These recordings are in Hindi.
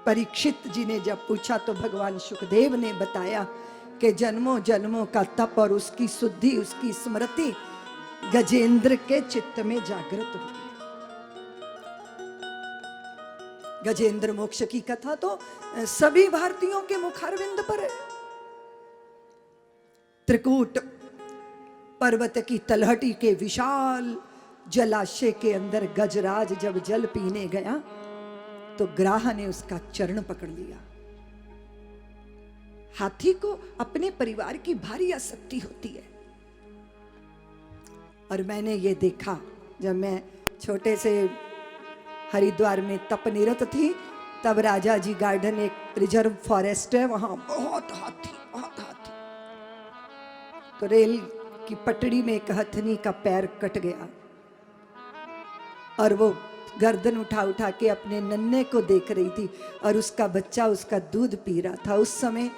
परीक्षित जी ने जब पूछा तो भगवान सुखदेव ने बताया कि जन्मों जन्मों का तप और उसकी शुद्धि, उसकी स्मृति गजेंद्र के चित्त में जागृत हुई। गजेंद्र मोक्ष की कथा तो सभी भारतीयों के मुखारविंद पर है। त्रिकूट पर्वत की तलहटी के विशाल जलाशय के अंदर गजराज जब जल पीने गया तो ग्राह ने उसका चरण पकड़ लिया। हाथी को अपने परिवार की भारी आसक्ति होती है। और मैंने ये देखा जब मैं छोटे से हरिद्वार में तप निरत थी, तब राजा जी गार्डन एक रिजर्व फॉरेस्ट है, वहां बहुत हाथी। तो रेल की पटड़ी में एक हथनी का पैर कट गया और वो गर्दन उठा उठा के अपने नन्हे को देख रही थी और उसका बच्चा उसका दूध पी रहा था। उस समय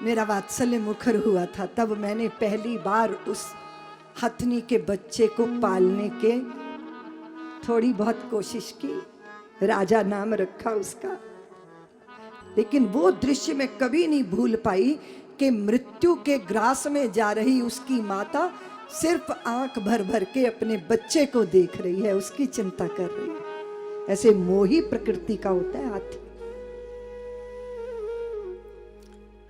मेरा वात्सल्य मुखर हुआ था। तब मैंने पहली बार उस हथनी के बच्चे को पालने के थोड़ी बहुत कोशिश की। राजा नाम रखा उसका। लेकिन वो दृश्य मैं कभी नहीं भूल पाई कि मृत्यु के ग्रास में जा रही उसकी माता सिर्फ आंख भर भर के अपने बच्चे को देख रही है, उसकी चिंता कर रही है। ऐसे मोही प्रकृति का होता है हाथी।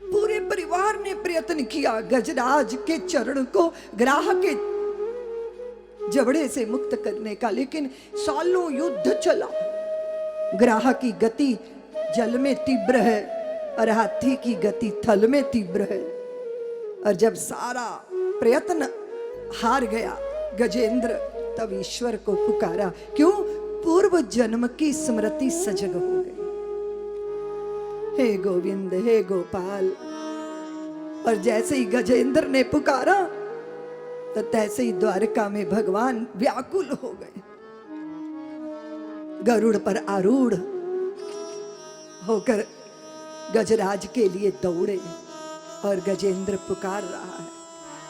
पूरे परिवार ने प्रयत्न किया गजराज के चरण को ग्राह के जबड़े से मुक्त करने का, लेकिन सालों युद्ध चला। ग्राह की गति जल में तीव्र है और हाथी की गति थल में तीव्र है। और जब सारा प्रयत्न हार गया गजेंद्र, तब ईश्वर को पुकारा। क्यों? पूर्व जन्म की स्मृति सजग हो गई। हे गोविंद, हे गोपाल। और जैसे ही गजेंद्र ने पुकारा तो तैसे ही द्वारका में भगवान व्याकुल हो गए। गरुड़ पर आरूढ़ होकर गजराज के लिए दौड़े और गजेंद्र पुकार रहा है।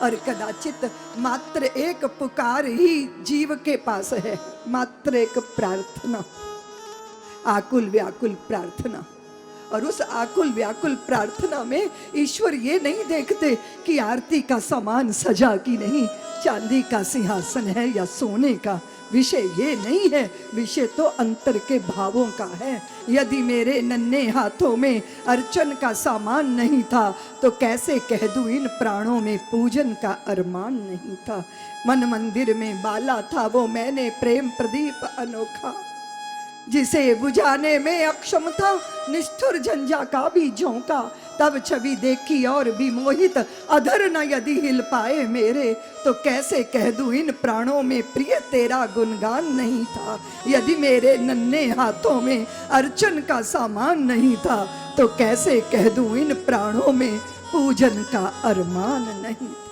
और कदाचित मात्र एक पुकार ही जीव के पास है, मात्र एक प्रार्थना, आकुल व्याकुल प्रार्थना। और उस आकुल व्याकुल प्रार्थना में ईश्वर ये नहीं देखते कि आरती का सामान सजा कि नहीं, चांदी का सिंहासन है या सोने का। विषय ये नहीं है, विषय तो अंतर के भावों का है। यदि मेरे नन्हे हाथों में अर्चन का सामान नहीं था तो कैसे कह दूं इन प्राणों में पूजन का अरमान नहीं था। मन मंदिर में बाला था वो मैंने प्रेम प्रदीप अनोखा, जिसे बुझाने में अक्षम था निष्ठुर झंझा का भी झोंका। तब छवि देखी और भी मोहित अधर न यदि हिल पाए मेरे, तो कैसे कह दूं इन प्राणों में प्रिय तेरा गुणगान नहीं था। यदि मेरे नन्हे हाथों में अर्चन का सामान नहीं था तो कैसे कह दूं इन प्राणों में पूजन का अरमान नहीं था।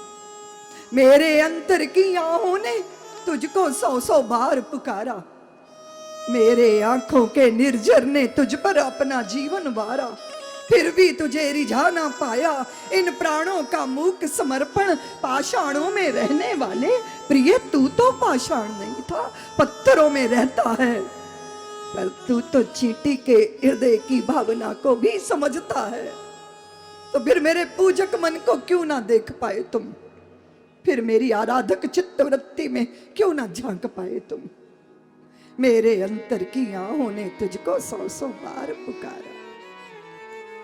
मेरे अंतर की आहों ने तुझको 100 बार पुकारा, मेरे आंखों के निर्जर ने तुझ पर अपना जीवन वारा, फिर भी तुझे रिझा ना पाया इन प्राणों का मूक समर्पण। पाषाणों में रहने वाले प्रिय तू तो पाषाण नहीं था, पत्थरों में रहता है, पर तू तो चींटी के हृदय की भावना को भी समझता है। तो फिर मेरे पूजक मन को क्यों ना देख पाए तुम, फिर मेरी आराधक चित्तवृत्ति में क्यों ना झांक पाए तुम। मेरे अंतर की आहों ने तुझको 100 बार पुकारा।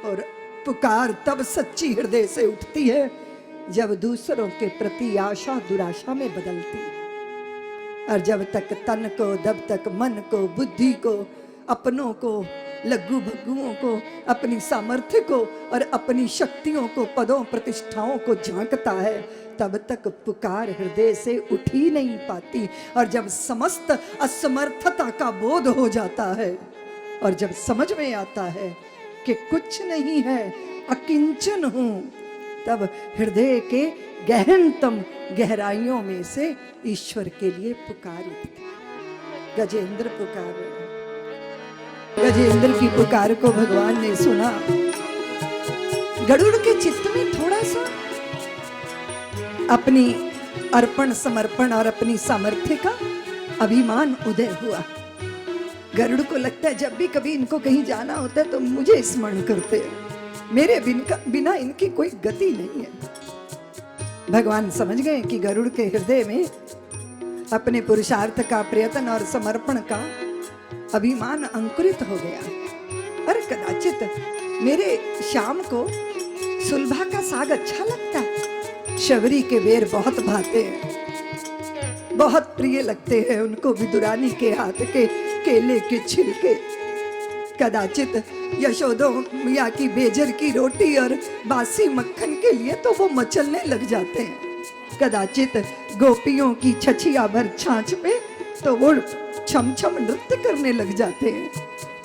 और पुकार तब सच्ची हृदय से उठती है जब दूसरों के प्रति आशा दुराशा में बदलती है। और जब तक तन को, जब तक मन को, बुद्धि को, अपनों को, लघु भग्गुओं को, अपनी सामर्थ्य को और अपनी शक्तियों को, पदों प्रतिष्ठाओं को झांकता है, तब तक पुकार हृदय से उठ ही नहीं पाती। और जब समस्त असमर्थता का बोध हो जाता है और जब समझ में आता है कि कुछ नहीं है, अकिंचन हूं, तब हृदय के गहनतम गहराइयों में से ईश्वर के लिए पुकार उठती। गजेंद्र पुकार रहे। गजेंद्र की पुकार को भगवान ने सुना। गरुड़ के चित्त में थोड़ा सा अपनी अर्पण समर्पण और अपनी सामर्थ्य का अभिमान उदय हुआ। गरुड़ को लगता है जब भी कभी इनको कहीं जाना होता है तो मुझे स्मरण करते हैं, मेरे बिना इनकी कोई गति नहीं है। भगवान समझ गए कि गरुड़ के हृदय में अपने पुरुषार्थ का, प्रयत्न और समर्पण का अभिमान अंकुरित हो गया। अरे कदाचित मेरे श्याम को सुलभा का साग अच्छा लगता है, शबरी के बेर बहुत भाते हैं, बहुत प्रिय लगते हैं उनको विदुरानी के हाथ के केले के छिलके। कदाचित यशोदा मैया की बेजर की रोटी और बासी मक्खन के लिए तो वो मचलने लग जाते हैं। कदाचित गोपियों की छछिया भर छाछ पे तो वो छम छम नृत्य करने लग जाते हैं।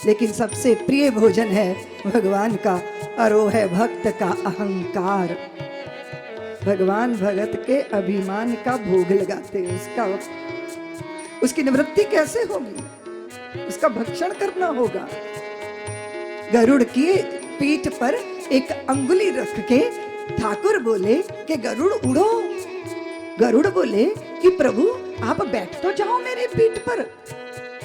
लेकिन सबसे प्रिय भोजन है भगवान का, और वो है भक्त का अहंकार। भगवान भगत के अभिमान का भोग लगाते हैं। उसकी निवृत्ति कैसे होगी? उसका भक्षण करना होगा। गरुड़ की पीठ पर एक अंगुली रख के ठाकुर बोले कि गरुड़ उड़ो। गरुड़ बोले कि प्रभु आप बैठ तो जाओ मेरी पीठ पर।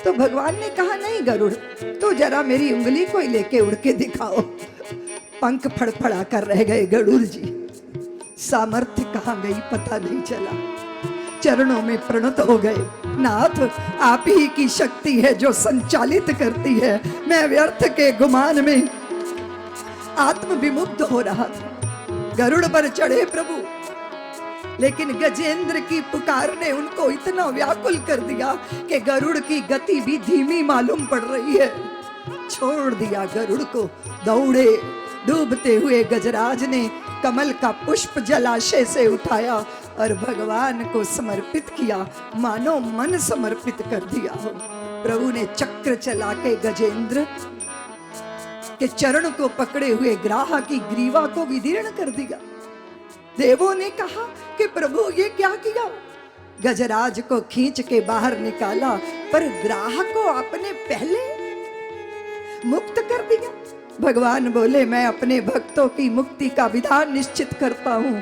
तो भगवान ने कहा नहीं गरुड़, तो जरा मेरी उंगली को लेके उड़ के दिखाओ। पंख फड़फड़ा कर रह गए गरुड़ जी। सामर्थ्य कहाँ गई पता नहीं चला, चरणों में प्रणत हो गए। नाथ आप ही की शक्ति है जो संचालित करती है। मैं व्यर्थ के गुमान में आत्म विमुग्ध हो रहा था। गरुड़ पर चढ़े प्रभु, लेकिन गजेंद्र की पुकार ने उनको इतना व्याकुल कर दिया कि गरुड़ की गति भी धीमी मालूम पड़ रही है। छोड़ दिया गरुड़ को, दौड़े। डूबते हुए गजराज ने कमल का पुष्प जलाशय से उठाया और भगवान को समर्पित किया, मानो मन समर्पित कर दिया हो। प्रभु ने चक्र चला के गजेंद्र के चरण को पकड़े हुए ग्राह की ग्रीवा को विदीर्ण कर दिया। देवों ने कहा कि प्रभु ये क्या किया? गजराज को खींच के बाहर निकाला, पर ग्राह को आपने पहले मुक्त कर दिया। भगवान बोले मैं अपने भक्तों की मुक्ति का विधान निश्चित करता हूँ,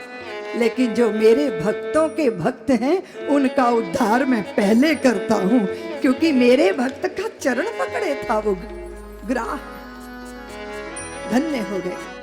लेकिन जो मेरे भक्तों के भक्त हैं उनका उद्धार मैं पहले करता हूँ, क्योंकि मेरे भक्त का चरण पकड़े था वो ग्राह। धन्य हो गए।